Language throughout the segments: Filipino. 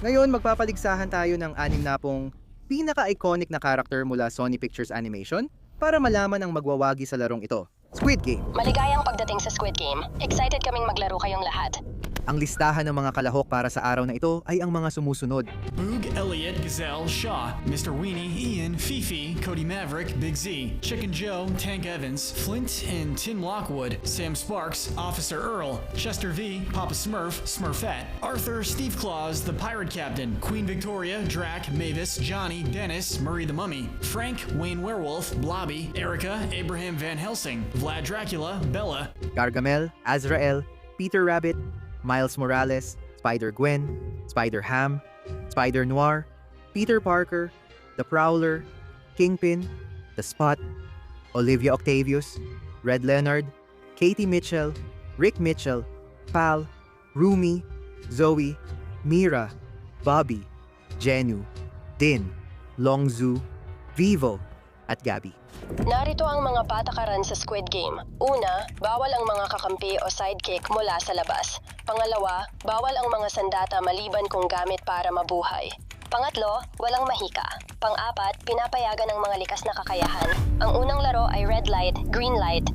Ngayon, magpapaligsahan tayo ng 60 pinaka-iconic na character mula Sony Pictures Animation para malaman ang magwawagi sa larong ito. Squid Game. Maligayang pagdating sa Squid Game. Excited kaming maglaro kayong lahat. Ang listahan ng mga kalahok para sa araw na ito ay ang mga sumusunod. Boog, Elliot, Gazelle, Shaw, Mr. Weenie, Ian, Fifi, Cody Maverick, Big Z, Chicken Joe, Tank Evans, Flint and Tim Lockwood, Sam Sparks, Officer Earl, Chester V, Papa Smurf, Smurfette, Arthur, Steve Claus, the Pirate Captain, Queen Victoria, Drac, Mavis, Johnny, Dennis, Murray the Mummy, Frank, Wayne Werewolf, Blobby, Erica, Abraham Van Helsing, Vlad Dracula, Bella, Gargamel, Azrael, Peter Rabbit, Miles Morales, Spider-Gwen, Spider-Ham, Spider-Noir, Peter Parker, The Prowler, Kingpin, The Spot, Olivia Octavius, Red Leonard, Katie Mitchell, Rick Mitchell, Pal, Rumi, Zoe, Mira, Bobby, Jenu, Din, Longzu, Vivo, at Gabby. Narito ang mga patakaran sa Squid Game. Una, bawal ang mga kakampi o sidekick mula sa labas. Pangalawa, bawal ang mga sandata maliban kung gamit para mabuhay. Pangatlo, walang mahika. Pang-apat, pinapayagan ng mga likas na kakayahan. Ang unang laro ay red light, green light.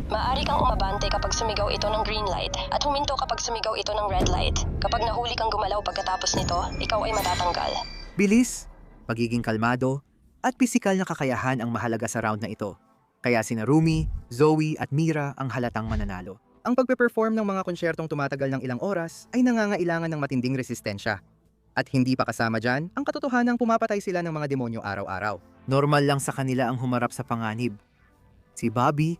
Maaari kang umabante kapag sumigaw ito ng green light at huminto kapag sumigaw ito ng red light. Kapag nahuli kang gumalaw pagkatapos nito, ikaw ay matatanggal. Bilis, pagiging kalmado, at pisikal na kakayahan ang mahalaga sa round na ito. Kaya sina Rumi, Zoe at Mira ang halatang mananalo. Ang pagpe-perform ng mga konsyertong tumatagal ng ilang oras ay nangangailangan ng matinding resistensya. At hindi pa kasama dyan ang katotohanang pumapatay sila ng mga demonyo araw-araw. Normal lang sa kanila ang humarap sa panganib. Si Bobby,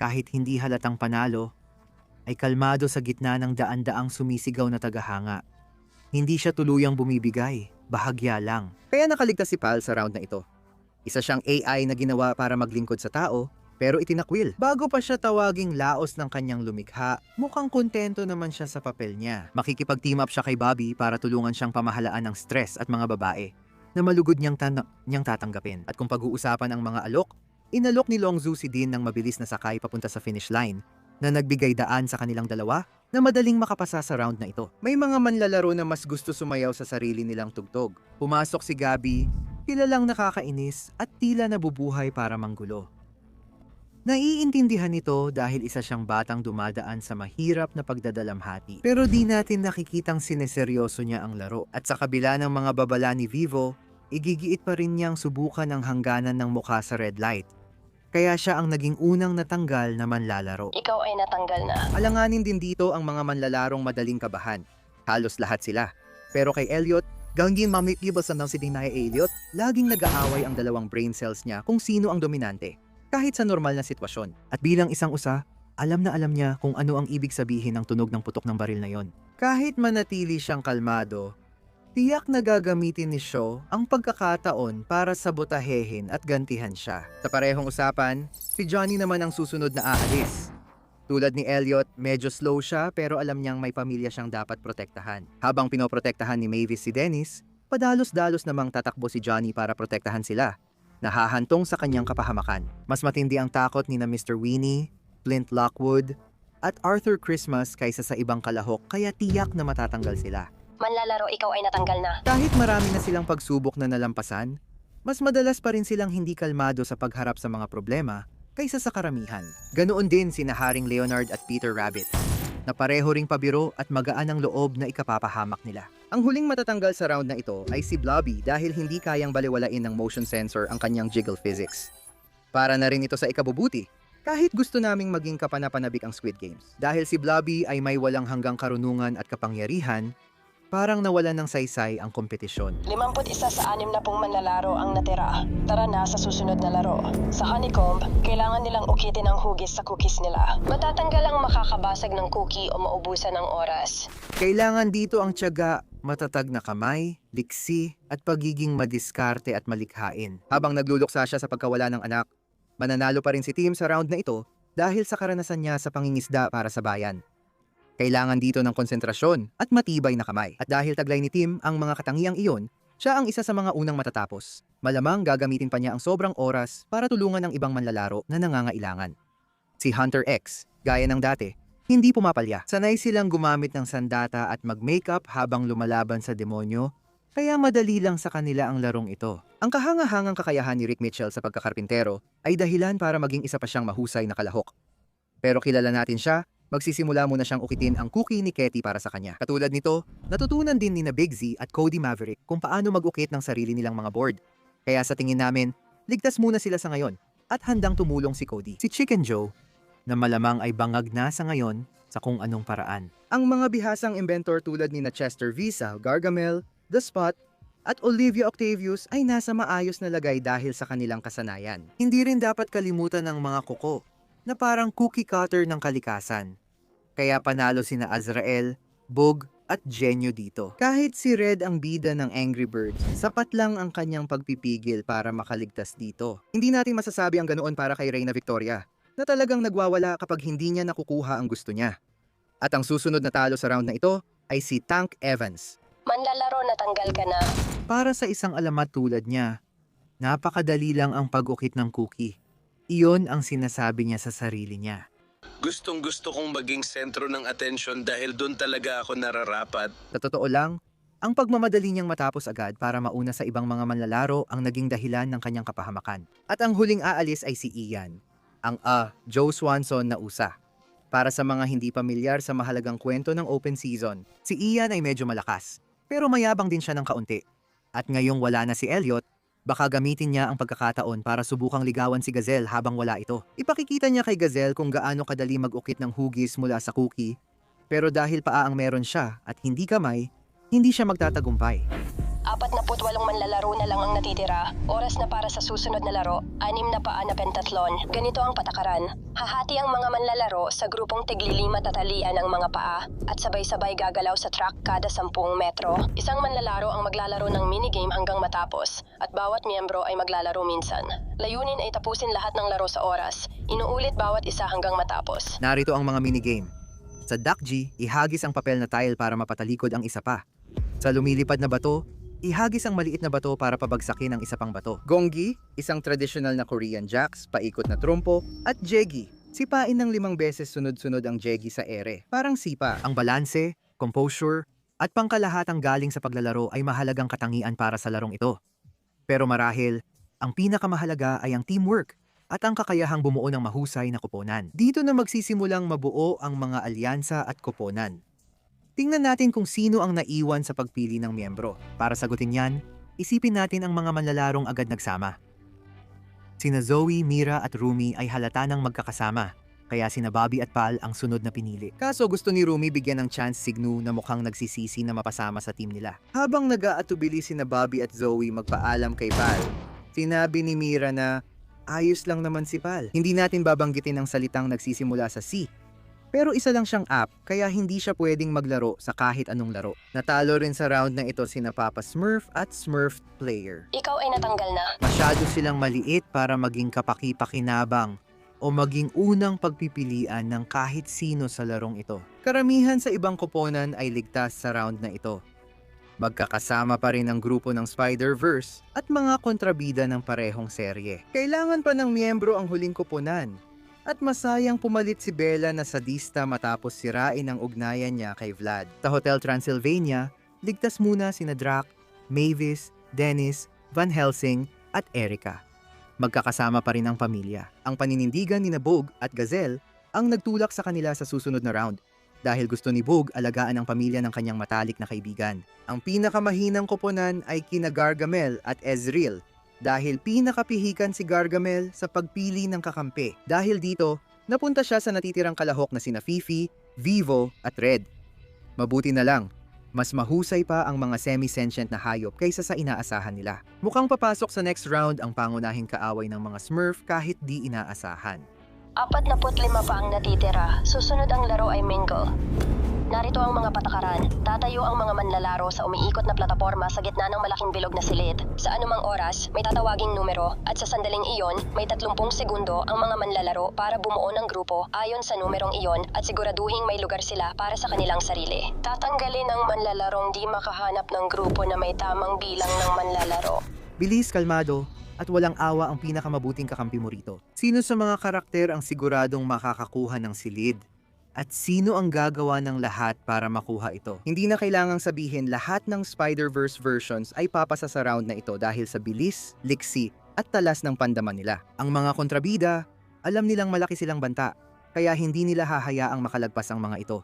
kahit hindi halatang panalo, ay kalmado sa gitna ng daan-daang sumisigaw na tagahanga. Hindi siya tuluyang bumibigay, bahagya lang. Kaya nakaligtas si Pal sa round na ito. Isa siyang AI na ginawa para maglingkod sa tao, pero itinakwil. Bago pa siya tawaging laos ng kanyang lumikha, mukhang kontento naman siya sa papel niya. Makikipag-team up siya kay Bobby para tulungan siyang pamahalaan ng stress at mga babae na malugod niyang tatanggapin. At kung pag-uusapan ang mga alok, inalok ni Longzu si Din ng mabilis na sakay papunta sa finish line na nagbigay daan sa kanilang dalawa na madaling makapasa sa round na ito. May mga manlalaro na mas gusto sumayaw sa sarili nilang tugtog. Pumasok si Gabby, kilalang nakakainis at tila nabubuhay para manggulo. Naiintindihan nito dahil isa siyang batang dumadaan sa mahirap na pagdadalamhati. Pero di natin nakikitang sineseryoso niya ang laro. At sa kabila ng mga babala ni Vivo, igigiit pa rin niyang subukan ang hangganan ng mukha sa red light. Kaya siya ang naging unang natanggal na manlalaro. Ikaw ay natanggal na. Alanganin din dito ang mga manlalarong madaling kabahan. Halos lahat sila. Pero kay Elliot, gangin mamikibasan ng si Dinaya Elliot, laging nag-aaway ang dalawang brain cells niya kung sino ang dominante, kahit sa normal na sitwasyon. At bilang isang usa, alam na alam niya kung ano ang ibig sabihin ng tunog ng putok ng baril na yon. Kahit manatili siyang kalmado, tiyak na gagamitin ni Shaw ang pagkakataon para sabotahehin at gantihan siya. Sa parehong usapan, si Johnny naman ang susunod na aalis. Tulad ni Elliot, medyo slow siya pero alam niyang may pamilya siyang dapat protektahan. Habang pinoprotektahan ni Mavis si Dennis, padalos-dalos namang tatakbo si Johnny para protektahan sila. Nahahantong sa kanyang kapahamakan. Mas matindi ang takot ni na Mr. Weenie, Flint Lockwood, at Arthur Christmas kaysa sa ibang kalahok kaya tiyak na matatanggal sila. Manlalaro, ikaw ay natanggal na. Kahit marami na silang pagsubok na nalampasan, mas madalas pa rin silang hindi kalmado sa pagharap sa mga problema kaysa sa karamihan. Ganoon din sina Haring Leonard at Peter Rabbit, na pareho ring pabiro at magaan ang loob na ikapapahamak nila. Ang huling matatanggal sa round na ito ay si Blobby dahil hindi kayang baliwalain ng motion sensor ang kanyang jiggle physics. Para na rin ito sa ikabubuti, kahit gusto naming maging kapanapanabik ang Squid Games. Dahil si Blobby ay may walang hanggang karunungan at kapangyarihan, parang nawalan ng saysay ang kompetisyon. 51 sa 60 manlalaro ang natira. Tara na sa susunod na laro. Sa Honeycomb, kailangan nilang ukitin ang hugis sa cookies nila. Matatanggal ang makakabasag ng cookie o maubusan ng oras. Kailangan dito ang tiyaga, matatag na kamay, liksi, at pagiging madiskarte at malikhain. Habang nagluluksa siya sa pagkawala ng anak, mananalo pa rin si Tim sa round na ito dahil sa karanasan niya sa pangingisda para sa bayan. Kailangan dito ng konsentrasyon at matibay na kamay. At dahil taglay ni Tim ang mga katangiang iyon, siya ang isa sa mga unang matatapos. Malamang gagamitin pa niya ang sobrang oras para tulungan ang ibang manlalaro na nangangailangan. Si Hunter X, gaya ng dati, hindi pumapalya. Sanay silang gumamit ng sandata at mag-makeup habang lumalaban sa demonyo Kaya madali lang sa kanila ang larong ito. Ang kahangahangang kakayahan ni Rick Mitchell sa pagkakarpintero ay dahilan para maging isa pa siyang mahusay na kalahok. Pero kilala natin siya, magsisimula muna siyang ukitin ang cookie ni Ketty para sa kanya. Katulad nito, natutunan din ni na Big Z at Cody Maverick kung paano mag-ukit ng sarili nilang mga board. Kaya sa tingin namin, ligtas muna sila sa ngayon at handang tumulong si Cody. Si Chicken Joe, na malamang ay bangag na sa ngayon sa kung anong paraan. Ang mga bihasang inventor tulad ni na Chester Visa, Gargamel, The Spot, at Olivia Octavius ay nasa maayos na lagay dahil sa kanilang kasanayan. Hindi rin dapat kalimutan ng mga kuko na parang cookie cutter ng kalikasan. Kaya panalo sina Azrael, Bug, at Genyo dito. Kahit si Red ang bida ng Angry Birds, sapat lang ang kanyang pagpipigil para makaligtas dito. Hindi natin masasabi ang ganoon para kay Reyna Victoria, na talagang nagwawala kapag hindi niya nakukuha ang gusto niya. At ang susunod na talo sa round na ito ay si Tank Evans. Manlalaro na tanggal ka na. Para sa isang alamat tulad niya, napakadali lang ang pag-ukit ng cookie. Iyon ang sinasabi niya sa sarili niya. Gustong-gusto kong maging sentro ng atensyon dahil doon talaga ako nararapat. Sa totoo lang, ang pagmamadali niyang matapos agad para mauna sa ibang mga manlalaro ang naging dahilan ng kanyang kapahamakan. At ang huling aalis ay si Ian, ang Joe Swanson na usa. Para sa mga hindi pamilyar sa mahalagang kwento ng open season, si Ian ay medyo malakas, pero mayabang din siya ng kaunti. At ngayong wala na si Elliot, baka gamitin niya ang pagkakataon para subukang ligawan si Gazelle habang wala ito. Ipakikita niya kay Gazelle kung gaano kadali mag-ukit ng hugis mula sa cookie, pero dahil paa ang meron siya at hindi kamay, hindi siya magtatagumpay. 48 manlalaro na lang ang natitira. Oras na para sa susunod na laro, 6 na paa na pentathlon. Ganito ang patakaran. Hahati ang mga manlalaro sa grupong tigli-5 tatalian ang mga paa at sabay-sabay gagalaw sa track kada 10 metro. Isang manlalaro ang maglalaro ng minigame hanggang matapos at bawat miyembro ay maglalaro minsan. Layunin ay tapusin lahat ng laro sa oras. Inuulit bawat isa hanggang matapos. Narito ang mga minigame. Sa Duck G, ihagis ang papel na tile para mapatalikod ang isa pa. Sa lumilipad na bato, ihagis ang maliit na bato para pabagsakin ang isa pang bato. Gonggi, isang traditional na Korean jacks, paikot na trompo, at jegi. Sipain ng 5 beses sunod-sunod ang jegi sa ere. Parang sipa. Ang balanse, composure, at pangkalahatang galing sa paglalaro ay mahalagang katangian para sa larong ito. Pero marahil, ang pinakamahalaga ay ang teamwork at ang kakayahang bumuo ng mahusay na koponan. Dito na magsisimulang mabuo ang mga alyansa at koponan. Tingnan natin kung sino ang naiwan sa pagpili ng miyembro. Para sagutin yan, isipin natin ang mga manlalarong agad nagsama. Sina Zoe, Mira at Rumi ay halata ng magkakasama, kaya sina Bobby at Pal ang sunod na pinili. Kaso gusto ni Rumi bigyan ng chance si Gnu na mukhang nagsisisi na mapasama sa team nila. Habang nag-aatubili sina Bobby at Zoe magpaalam kay Pal, sinabi ni Mira na ayos lang naman si Pal. Hindi natin babanggitin ang salitang nagsisimula sa C. Pero isa lang siyang app, kaya hindi siya pwedeng maglaro sa kahit anong laro. Natalo rin sa round na ito sina Papa Smurf at Smurf Player. Ikaw ay natanggal na. Masyado silang maliit para maging kapaki-pakinabang o maging unang pagpipilian ng kahit sino sa larong ito. Karamihan sa ibang koponan ay ligtas sa round na ito. Magkakasama pa rin ang grupo ng Spider-Verse at mga kontrabida ng parehong serye. Kailangan pa ng miyembro ang huling koponan. At masayang pumalit si Bella na sadista matapos sirain ang ugnayan niya kay Vlad. Sa Hotel Transylvania, ligtas muna sina Drac, Mavis, Dennis, Van Helsing at Erica. Magkakasama pa rin ang pamilya. Ang paninindigan ni Bog at Gazelle ang nagtulak sa kanila sa susunod na round dahil gusto ni Bog alagaan ang pamilya ng kanyang matalik na kaibigan. Ang pinakamahinang koponan ay kina Gargamel at Ezreal dahil pinakapihikan si Gargamel sa pagpili ng kakampi. Dahil dito, napunta siya sa natitirang kalahok na sina Fifi, Vivo at Red. Mabuti na lang, mas mahusay pa ang mga semi-sentient na hayop kaysa sa inaasahan nila. Mukhang papasok sa next round ang pangunahing kaaway ng mga Smurf kahit di inaasahan. 45 pa ang natitira. Susunod ang laro ay Mingle. Narito ang mga patakaran. Tatayo ang mga manlalaro sa umiikot na plataporma sa gitna ng malaking bilog na silid. Sa anumang oras, may tatawaging numero at sa sandaling iyon, may 30 segundo ang mga manlalaro para bumuo ng grupo ayon sa numerong iyon at siguraduhing may lugar sila para sa kanilang sarili. Tatanggalin ang manlalarong di makahanap ng grupo na may tamang bilang ng manlalaro. Bilis, kalmado, at walang awa ang pinakamabuting kakampi mo rito. Sino sa mga karakter ang siguradong makakakuha ng silid? At sino ang gagawa ng lahat para makuha ito? Hindi na kailangang sabihin lahat ng Spider-Verse versions ay papasa sa round na ito dahil sa bilis, liksi, at talas ng pandaman nila. Ang mga kontrabida, alam nilang malaki silang banta, kaya hindi nila hahayaang makalagpas ang mga ito.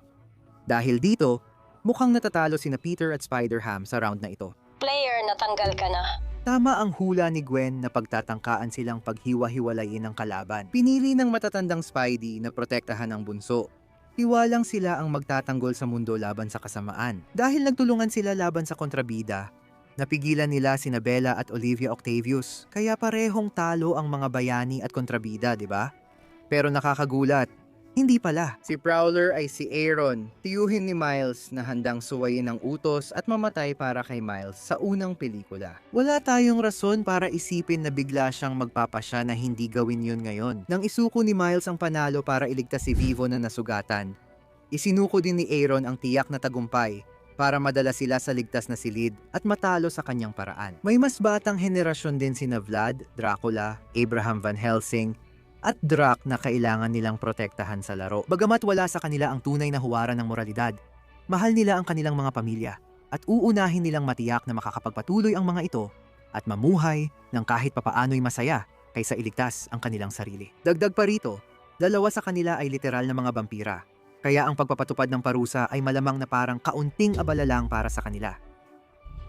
Dahil dito, mukhang natatalo sina Peter at Spider-Ham sa round na ito. Player, natanggal ka na. Tama ang hula ni Gwen na pagtatangkaan silang paghiwa-hiwalayin ng kalaban. Pinili ng matatandang Spidey na protektahan ang bunso. Tiwalang sila ang magtatanggol sa mundo laban sa kasamaan. Dahil nagtulungan sila laban sa kontrabida, napigilan nila sina Bella at Olivia Octavius, kaya parehong talo ang mga bayani at kontrabida, di ba? Pero nakakagulat, hindi pala. Si Prowler ay si Aaron, tiyuhin ni Miles na handang suwayin ang utos at mamatay para kay Miles sa unang pelikula. Wala tayong rason para isipin na bigla siyang magpapasya na hindi gawin yun ngayon. Nang isuko ni Miles ang panalo para iligtas si Vivo na nasugatan, isinuko din ni Aaron ang tiyak na tagumpay para madala sila sa ligtas na silid at matalo sa kanyang paraan. May mas batang henerasyon din sina Vlad, Dracula, Abraham Van Helsing, at Drac na kailangan nilang protektahan sa laro. Bagamat wala sa kanila ang tunay na huwaran ng moralidad, mahal nila ang kanilang mga pamilya at uunahin nilang matiyak na makakapagpatuloy ang mga ito at mamuhay ng kahit papaano'y masaya kaysa iligtas ang kanilang sarili. Dagdag pa rito, dalawa sa kanila ay literal na mga vampira, kaya ang pagpapatupad ng parusa ay malamang na parang kaunting abala lang para sa kanila.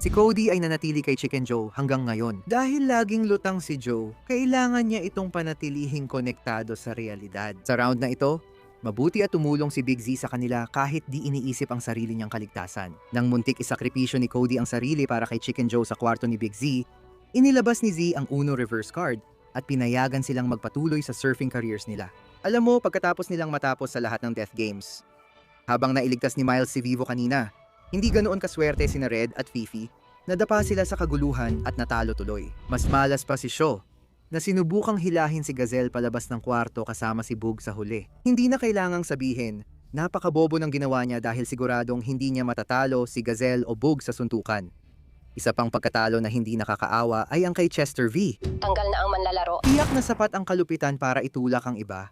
Si Cody ay nanatili kay Chicken Joe hanggang ngayon. Dahil laging lutang si Joe, kailangan niya itong panatilihing konektado sa realidad. Sa round na ito, mabuti at tumulong si Big Z sa kanila kahit di iniisip ang sarili niyang kaligtasan. Nang muntik isakripisyo ni Cody ang sarili para kay Chicken Joe sa kwarto ni Big Z, inilabas ni Z ang Uno reverse card at pinayagan silang magpatuloy sa surfing careers nila. Alam mo, pagkatapos nilang matapos sa lahat ng Death Games, habang nailigtas ni Miles si Vivo kanina, hindi ganoon kaswerte sina Red at Fifi, nadapa sila sa kaguluhan at natalo tuloy. Mas malas pa si Shaw, na sinubukang hilahin si Gazelle palabas ng kwarto kasama si Boog sa huli. Hindi na kailangang sabihin, napakabobo ng ginawa niya dahil siguradong hindi niya matatalo si Gazelle o Boog sa suntukan. Isa pang pagkatalo na hindi nakakaawa ay ang kay Chester V. Tanggal na ang manlalaro. Tiyak na sapat ang kalupitan para itulak ang iba,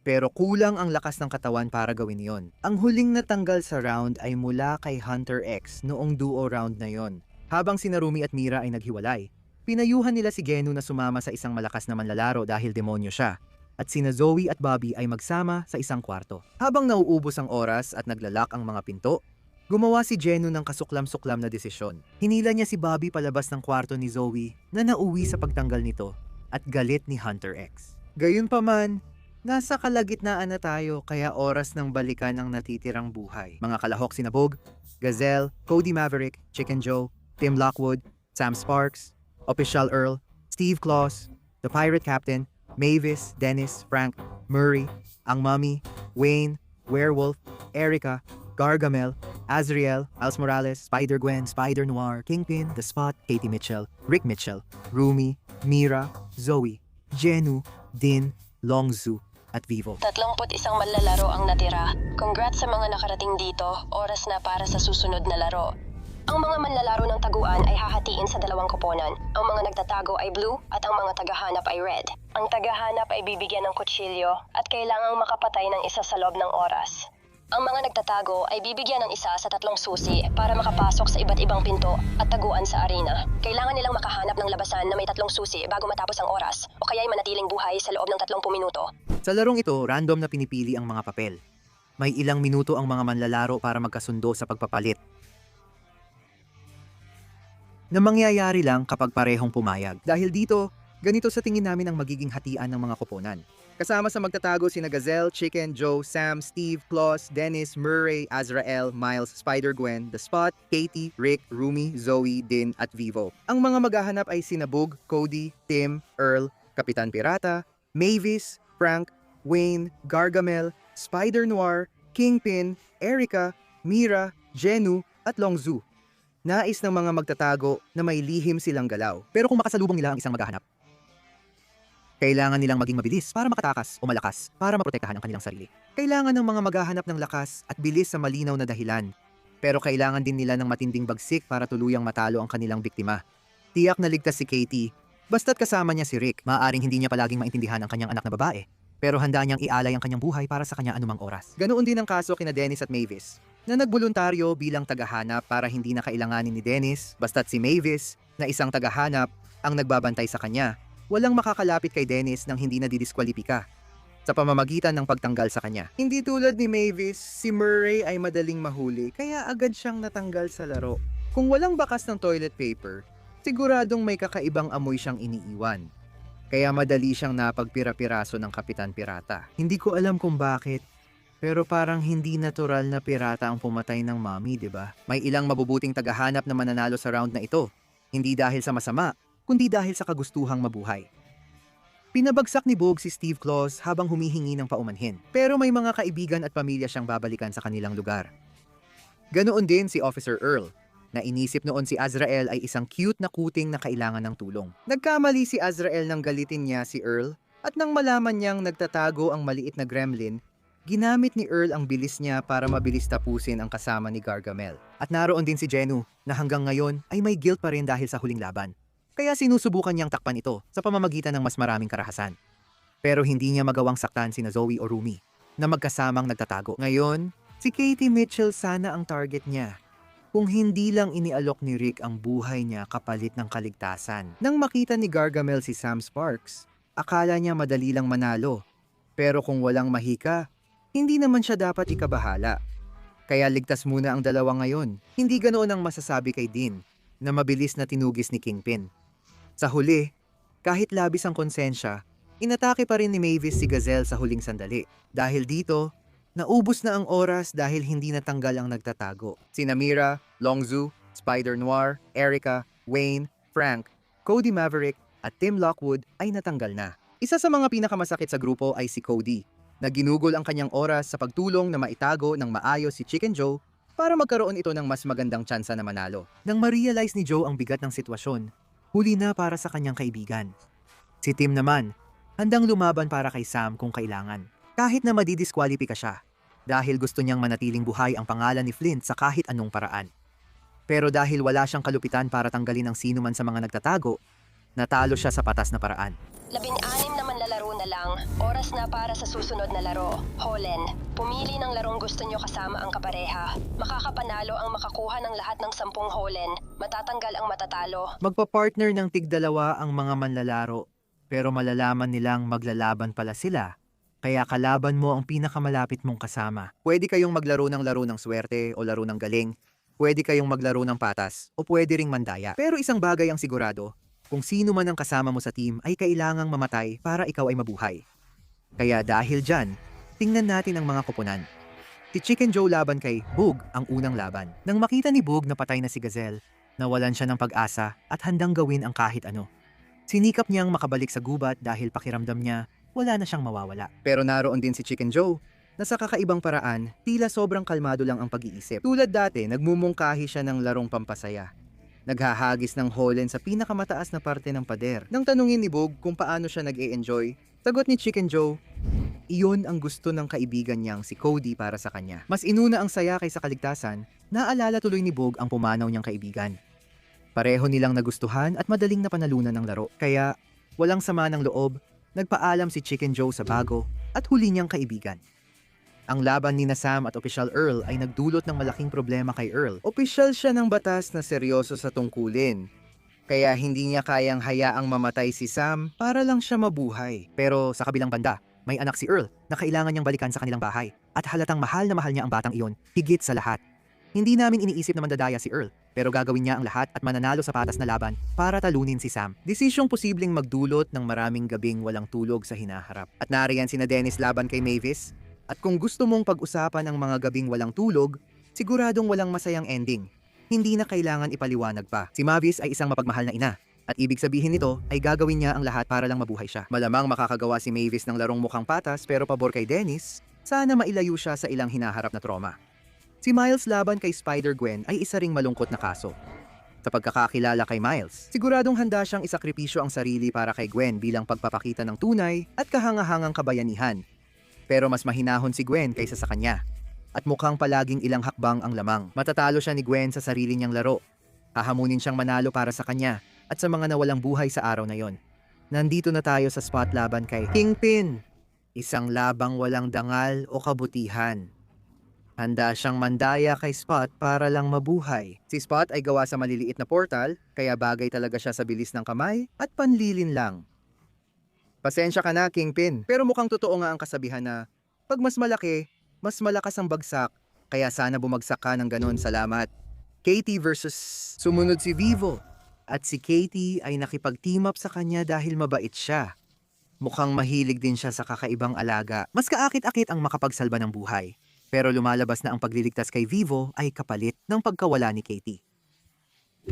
pero kulang ang lakas ng katawan para gawin yon. Ang huling natanggal sa round ay mula kay Hunter X noong duo round na yon. Habang sina Rumi at Mira ay naghiwalay, pinayuhan nila si Genu na sumama sa isang malakas na manlalaro dahil demonyo siya, at sina Zoe at Bobby ay magsama sa isang kwarto. Habang nauubos ang oras at naglalak ang mga pinto, gumawa si Genu ng kasuklam-suklam na desisyon. Hinila niya si Bobby palabas ng kwarto ni Zoe na nauwi sa pagtanggal nito at galit ni Hunter X. Gayunpaman, nasa kalagitnaan na tayo kaya oras ng balikan ang natitirang buhay. Mga kalahok sina Boog, Gazelle, Cody Maverick, Chicken Joe, Tim Lockwood, Sam Sparks, Official Earl, Steve Claus, The Pirate Captain, Mavis, Dennis, Frank, Murray, Ang Mummy, Wayne, Werewolf, Erica, Gargamel, Azriel, Miles Morales, Spider-Gwen, Spider-Noir, Kingpin, The Spot, Katie Mitchell, Rick Mitchell, Rumi, Mira, Zoe, Genu, Din, Longzu, at Vivo. 31 manlalaro ang natira. Congrats sa mga nakarating dito. Oras na para sa susunod na laro. Ang mga manlalaro ng taguan ay hahatiin sa dalawang koponan. Ang mga nagtatago ay blue at ang mga tagahanap ay red. Ang tagahanap ay bibigyan ng kutsilyo at kailangang makapatay ng isa sa loob ng oras. Ang mga nagtatago ay bibigyan ng isa sa 3 susi para makapasok sa iba't ibang pinto at taguan sa arena. Kailangan nilang makahanap ng labasan na may 3 susi bago matapos ang oras o kaya'y manatiling buhay sa loob ng 30 minuto. Sa larong ito, random na pinipili ang mga papel. May ilang minuto ang mga manlalaro para magkasundo sa pagpapalit, na mangyayari lang kapag parehong pumayag. Dahil dito, ganito sa tingin namin ang magiging hatian ng mga koponan. Kasama sa magtatago sina Gazelle, Chicken, Joe, Sam, Steve, Claus, Dennis, Murray, Azrael, Miles, Spider-Gwen, The Spot, Katie, Rick, Rumi, Zoe, Din, at Vivo. Ang mga maghahanap ay sina Boog, Cody, Tim, Earl, Kapitan Pirata, Mavis, Frank, Wayne, Gargamel, Spider-Noir, Kingpin, Erica, Mira, Genu, at Longzu. Nais ng mga magtatago na may lihim silang galaw. Pero kung makasalubong nila ang isang maghahanap, kailangan nilang maging mabilis para makatakas o malakas para maprotektahan ang kanilang sarili. Kailangan ng mga maghahanap ng lakas at bilis sa malinaw na dahilan. Pero kailangan din nila ng matinding bagsik para tuluyang matalo ang kanilang biktima. Tiyak na ligtas si Katie, basta't kasama niya si Rick. Maaaring hindi niya palaging maintindihan ang kanyang anak na babae. pero handa niyang ialay ang kanyang buhay para sa kanya anumang oras. Ganoon din ang kaso kina Dennis at Mavis, na nagboluntaryo bilang tagahanap para hindi na kailanganin ni Dennis, basta't si Mavis, na isang tagahanap, ang nagbabantay sa kanya. Walang makakalapit kay Dennis nang hindi na didiskwalipika sa pamamagitan ng pagtanggal sa kanya. Hindi tulad ni Mavis, si Murray ay madaling mahuli kaya agad siyang natanggal sa laro. Kung walang bakas ng toilet paper, siguradong may kakaibang amoy siyang iniiwan. Kaya madali siyang napagpira-piraso ng Kapitan Pirata. Hindi ko alam kung bakit, pero parang hindi natural na pirata ang pumatay ng mommy, di ba? May ilang mabubuting tagahanap na mananalo sa round na ito. Hindi dahil sa masama, kundi dahil sa kagustuhang mabuhay. Pinabagsak ni Boog si Steve Claus habang humihingi ng paumanhin. Pero may mga kaibigan at pamilya siyang babalikan sa kanilang lugar. Ganoon din si Officer Earl, na inisip noon si Azrael ay isang cute na kuting na kailangan ng tulong. Nagkamali si Azrael nang galitin niya si Earl at nang malaman niyang nagtatago ang maliit na gremlin, ginamit ni Earl ang bilis niya para mabilis tapusin ang kasama ni Gargamel. At naroon din si Genu na hanggang ngayon ay may guilt pa rin dahil sa huling laban. Kaya sinusubukan niyang takpan ito sa pamamagitan ng mas maraming karahasan. Pero hindi niya magawang saktan sina Zoe o Rumi na magkasamang nagtatago. Ngayon, si Katie Mitchell sana ang target niya. Kung hindi lang inialok ni Rick ang buhay niya kapalit ng kaligtasan. Nang makita ni Gargamel si Sam Sparks, akala niya madali lang manalo. Pero kung walang mahika, hindi naman siya dapat ikabahala. Kaya ligtas muna ang dalawa ngayon. Hindi ganoon ang masasabi kay Dean na mabilis na tinugis ni Kingpin. Sa huli, kahit labis ang konsensya, inatake pa rin ni Mavis si Gazelle sa huling sandali. Dahil dito, naubos na ang oras dahil hindi natanggal ang nagtatago. Sina Mira, Longzu, Spider-Noir, Erica, Wayne, Frank, Cody Maverick at Tim Lockwood ay natanggal na. Isa sa mga pinakamasakit sa grupo ay si Cody, na ginugol ang kanyang oras sa pagtulong na maitago ng maayos si Chicken Joe para magkaroon ito ng mas magandang tsansa na manalo. Nang ma-realize ni Joe ang bigat ng sitwasyon, huli na para sa kanyang kaibigan. Si Tim naman, handang lumaban para kay Sam kung kailangan. Kahit na madidiskwalipika siya, dahil gusto niyang manatiling buhay ang pangalan ni Flint sa kahit anong paraan. Pero dahil wala siyang kalupitan para tanggalin ang sino man sa mga nagtatago, natalo siya sa patas na paraan. 16 na manlalaro na lang. Oras na para sa susunod na laro. Holen, pumili ng larong gusto nyo kasama ang kapareha. Makakapanalo ang makakuha ng lahat ng 10 holen. Matatanggal ang matatalo. Magpa-partner ng tig-dalawa ang mga manlalaro, pero malalaman nilang maglalaban pala sila. Kaya kalaban mo ang pinakamalapit mong kasama. Pwede kayong maglaro ng laro ng swerte o laro ng galing. Pwede kayong maglaro ng patas o pwede ring mandaya. Pero isang bagay ang sigurado, kung sino man ang kasama mo sa team ay kailangang mamatay para ikaw ay mabuhay. Kaya dahil dyan, tingnan natin ang mga koponan. Si Chicken Joe laban kay Boog ang unang laban. Nang makita ni Boog na patay na si Gazelle, nawalan siya ng pag-asa at handang gawin ang kahit ano. Sinikap niyang makabalik sa gubat dahil pakiramdam niya wala na siyang mawawala. Pero naroon din si Chicken Joe na sa kakaibang paraan, tila sobrang kalmado lang ang pag-iisip. Tulad dati, nagmumungkahi siya ng larong pampasaya. Naghahagis ng holen sa pinakamataas na parte ng pader. Nang tanungin ni Boog kung paano siya nag-e-enjoy, sagot ni Chicken Joe, iyon ang gusto ng kaibigan niyang si Cody para sa kanya. Mas inuna ang saya kaysa kaligtasan, naalala tuloy ni Boog ang pumanaw niyang kaibigan. Pareho nilang nagustuhan at madaling napanalunan ng laro. Kaya, walang sama ng loob, nagpaalam si Chicken Joe sa bago at huli niyang kaibigan. Ang laban ni Sam at Official Earl ay nagdulot ng malaking problema kay Earl. Opisyal siya ng batas na seryoso sa tungkulin. Kaya hindi niya kayang hayaang mamatay si Sam para lang siya mabuhay. Pero sa kabilang banda, may anak si Earl na kailangan niyang balikan sa kanilang bahay. At halatang mahal na mahal niya ang batang iyon, higit sa lahat. Hindi namin iniisip na mandadaya si Earl, pero gagawin niya ang lahat at mananalo sa patas na laban para talunin si Sam. Desisyong posibleng magdulot ng maraming gabing walang tulog sa hinaharap. At nariyan sina Dennis laban kay Mavis. At kung gusto mong pag-usapan ang mga gabing walang tulog, siguradong walang masayang ending. Hindi na kailangan ipaliwanag pa. Si Mavis ay isang mapagmahal na ina. At ibig sabihin nito ay gagawin niya ang lahat para lang mabuhay siya. Malamang makakagawa si Mavis ng larong mukhang patas pero pabor kay Dennis, sana mailayo siya sa ilang hinaharap na trauma. Si Miles laban kay Spider-Gwen ay isa ring malungkot na kaso. Sa pagkakakilala kay Miles, siguradong handa siyang isakripisyo ang sarili para kay Gwen bilang pagpapakita ng tunay at kahangahangang kabayanihan. Pero mas mahinahon si Gwen kaysa sa kanya. At mukhang palaging ilang hakbang ang lamang. Matatalo siya ni Gwen sa sarili niyang laro. Hahamunin siyang manalo para sa kanya at sa mga nawalang buhay sa araw na yon. Nandito na tayo sa spot laban kay Kingpin. Isang labang walang dangal o kabutihan. Handa siyang mandaya kay Spot para lang mabuhay. Si Spot ay gawa sa maliliit na portal, kaya bagay talaga siya sa bilis ng kamay at panlilin lang. Pasensya ka na, Kingpin, pero mukhang totoo nga ang kasabihan na pag mas malaki, mas malakas ang bagsak, kaya sana bumagsak ka ng ganon. Salamat. Katie versus sumunod si Vivo. At si Katie ay nakipag-team up sa kanya dahil mabait siya. Mukhang mahilig din siya sa kakaibang alaga. Mas kaakit-akit ang makapagsalba ng buhay. Pero lumalabas na ang pagliligtas kay Vivo ay kapalit ng pagkawala ni Katie.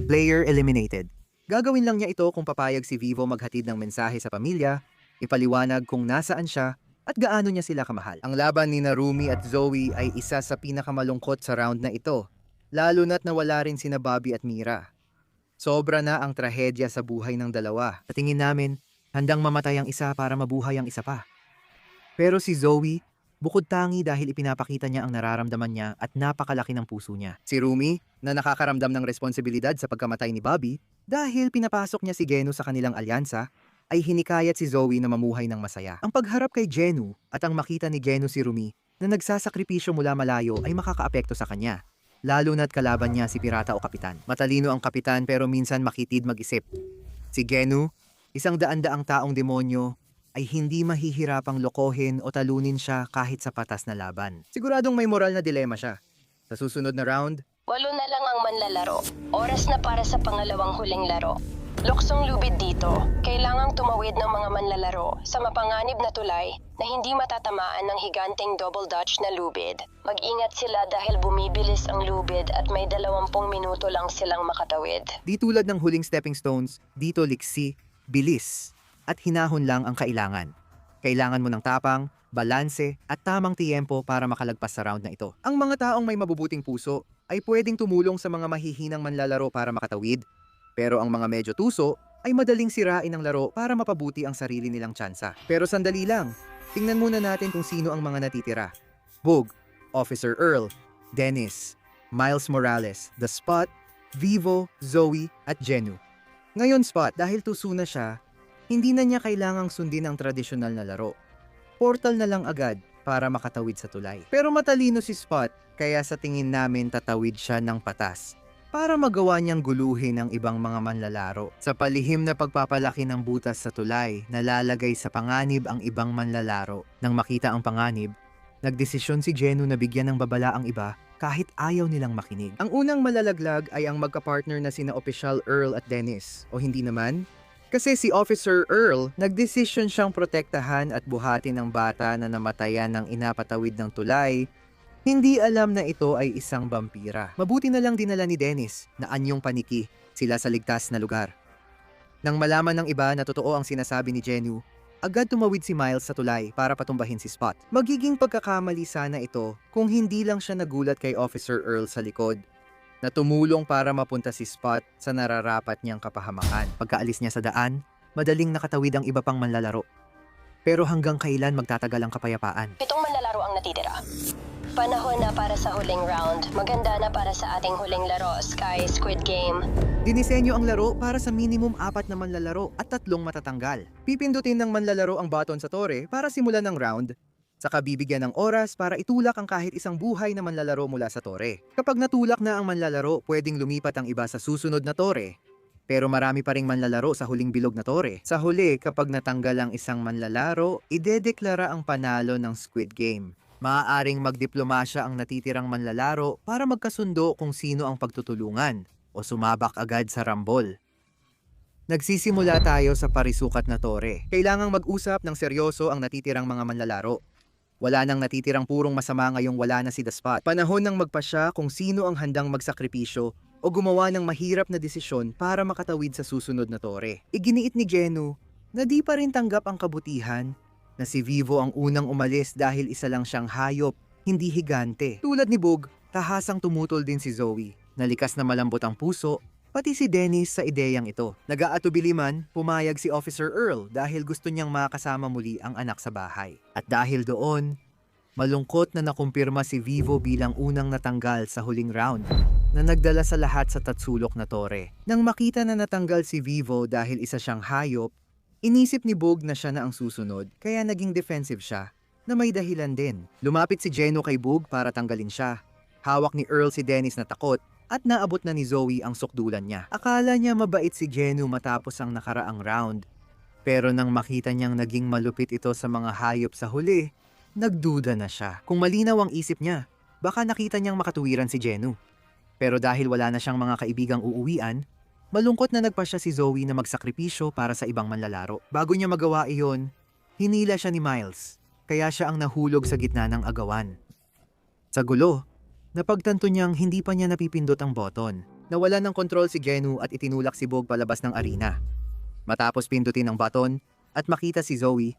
Player eliminated. Gagawin lang niya ito kung papayag si Vivo maghatid ng mensahe sa pamilya, ipaliwanag kung nasaan siya at gaano niya sila kamahal. Ang laban ni Narumi at Zoe ay isa sa pinakamalungkot sa round na ito, lalo na't nawala rin sina Bobby at Mira. Sobra na ang trahedya sa buhay ng dalawa. Sa tingin namin, handang mamatay ang isa para mabuhay ang isa pa. Pero si Zoe, bukod tangi dahil ipinapakita niya ang nararamdaman niya at napakalaki ng puso niya. Si Rumi, na nakakaramdam ng responsibilidad sa pagkamatay ni Bobby dahil pinapasok niya si Genu sa kanilang alyansa, ay hinikayat si Zoe na mamuhay ng masaya. Ang pagharap kay Genu at ang makita ni Genu si Rumi na nagsasakripisyo mula malayo ay makakaapekto sa kanya. Lalo na't kalaban niya si pirata o kapitan. Matalino ang kapitan pero minsan makitid mag-isip. Si Genu, isang daan-daang taong demonyo, ay hindi mahihirapang lokohin o talunin siya kahit sa patas na laban. Siguradong may moral na dilema siya. Sa susunod na round, 8 na lang ang manlalaro. Oras na para sa pangalawang huling laro. Luksong lubid dito. Kailangang tumawid ng mga manlalaro sa mapanganib na tulay na hindi matatamaan ng higanteng double dutch na lubid. Mag-ingat sila dahil bumibilis ang lubid at may 20 minuto lang silang makatawid. di tulad ng huling stepping stones, dito liksi, bilis, at hinahon lang ang kailangan. Kailangan mo ng tapang, balanse, at tamang tiyempo para makalagpas sa round na ito. Ang mga taong may mabubuting puso ay pwedeng tumulong sa mga mahihinang manlalaro para makatawid. Pero ang mga medyo tuso ay madaling sirain ang laro para mapabuti ang sarili nilang tsansa. Pero sandali lang, tingnan muna natin kung sino ang mga natitira. Boog, Officer Earl, Dennis, Miles Morales, The Spot, Vivo, Zoe, at Genu. Ngayon Spot, dahil tuso na siya, hindi na niya kailangang sundin ang tradisyonal na laro. Portal na lang agad para makatawid sa tulay. Pero matalino si Spot, kaya sa tingin namin tatawid siya ng patas para magawa niyang guluhin ang ibang mga manlalaro. Sa palihim na pagpapalaki ng butas sa tulay, nalalagay sa panganib ang ibang manlalaro. Nang makita ang panganib, nagdesisyon si Genu na bigyan ng babala ang iba kahit ayaw nilang makinig. Ang unang malalaglag ay ang magka-partner na sina Official Earl at Dennis. O hindi naman? Kasi si Officer Earl, nagdesisyon siyang protektahan at buhatin ang bata na namatayan ng inapatawid ng tulay. Hindi alam na ito ay isang vampira. Mabuti na lang dinala ni Dennis na anyong paniki sila sa ligtas na lugar. Nang malaman ng iba na totoo ang sinasabi ni Genu, agad tumawid si Miles sa tulay para patumbahin si Spot. Magiging pagkakamali sana ito kung hindi lang siya nagulat kay Officer Earl sa likod na tumulong para mapunta si Spot sa nararapat niyang kapahamakan. Pagkaalis niya sa daan, madaling nakatawid ang iba pang manlalaro. Pero hanggang kailan magtatagal ang kapayapaan? 7 manlalaro ang natitira. Panahon na para sa huling round. Maganda na para sa ating huling laro, Sky Squid Game. Dinisenyo ang laro para sa minimum 4 na manlalaro at 3 matatanggal. Pipindutin ng manlalaro ang button sa tore para simulan ng round. Saka bibigyan ng oras para itulak ang kahit isang buhay na manlalaro mula sa tore. Kapag natulak na ang manlalaro, pwedeng lumipat ang iba sa susunod na tore. Pero marami pa ring manlalaro sa huling bilog na tore. Sa huli, kapag natanggal ang isang manlalaro, idedeklara ang panalo ng Squid Game. Maaaring magdiplomasya ang natitirang manlalaro para magkasundo kung sino ang pagtutulungan o sumabak agad sa rambol. Nagsisimula tayo sa parisukat na tore. Kailangang mag-usap ng seryoso ang natitirang mga manlalaro. Wala nang natitirang purong masama ngayong wala na si The Spot. Panahon nang magpasya kung sino ang handang magsakripisyo o gumawa ng mahirap na desisyon para makatawid sa susunod na tore. Iginiit ni Genu na di pa rin tanggap ang kabutihan na si Vivo ang unang umalis dahil isa lang siyang hayop, hindi higante. Tulad ni Boog, tahasang tumutol din si Zoe, na likas na malambot ang puso, pati si Dennis sa ideyang ito. Nag-aatubili man, pumayag si Officer Earl dahil gusto niyang makasama muli ang anak sa bahay. At dahil doon, malungkot na nakumpirma si Vivo bilang unang natanggal sa huling round, na nagdala sa lahat sa tatsulok na tore. Nang makita na natanggal si Vivo dahil isa siyang hayop, Inisip ni Boog na siya na ang susunod, kaya naging defensive siya, na may dahilan din. Lumapit si Geno kay Boog para tanggalin siya. Hawak ni Earl si Dennis na takot, at naabot na ni Zoe ang sukdulan niya. Akala niya mabait si Geno matapos ang nakaraang round. Pero nang makita niyang naging malupit ito sa mga hayop sa huli, nagduda na siya. Kung malinaw ang isip niya, baka nakita niyang makatuwiran si Geno. Pero dahil wala na siyang mga kaibigang uuwian, malungkot na nagpasya si Zoe na magsakripisyo para sa ibang manlalaro. Bago niya magawa iyon, hinila siya ni Miles, kaya siya ang nahulog sa gitna ng agawan. Sa gulo, napagtanto niyang hindi pa niya napipindot ang button. Nawalan ng kontrol si Genu at itinulak si Boog palabas ng arena. Matapos pindutin ang button at makita si Zoe,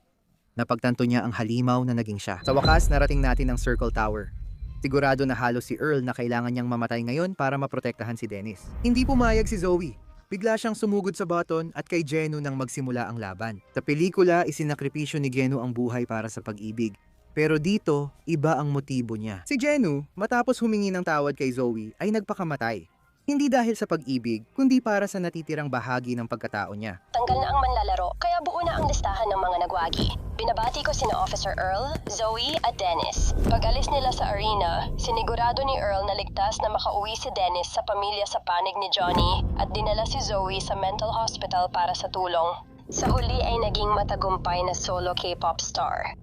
napagtanto niya ang halimaw na naging siya. Sa wakas, narating natin ang Circle Tower. Sigurado na halos si Earl na kailangan niyang mamatay ngayon para maprotektahan si Dennis. Hindi pumayag si Zoe. Bigla siyang sumugod sa button at kay Genu nang magsimula ang laban. Sa pelikula, isinakripisyo ni Genu ang buhay para sa pag-ibig. Pero dito, iba ang motibo niya. Si Genu, matapos humingi ng tawad kay Zoe, ay nagpakamatay. Hindi dahil sa pag-ibig, kundi para sa natitirang bahagi ng pagkatao niya. Tanggal na ang manlalaro, kaya buo na ang listahan ng mga nagwagi. Binabati ko sina Officer Earl, Zoe at Dennis. Pag-alis nila sa arena, sinigurado ni Earl na ligtas na makauwi si Dennis sa pamilya sa panig ni Johnny at dinala si Zoe sa mental hospital para sa tulong. Sa huli ay naging matagumpay na solo K-pop star.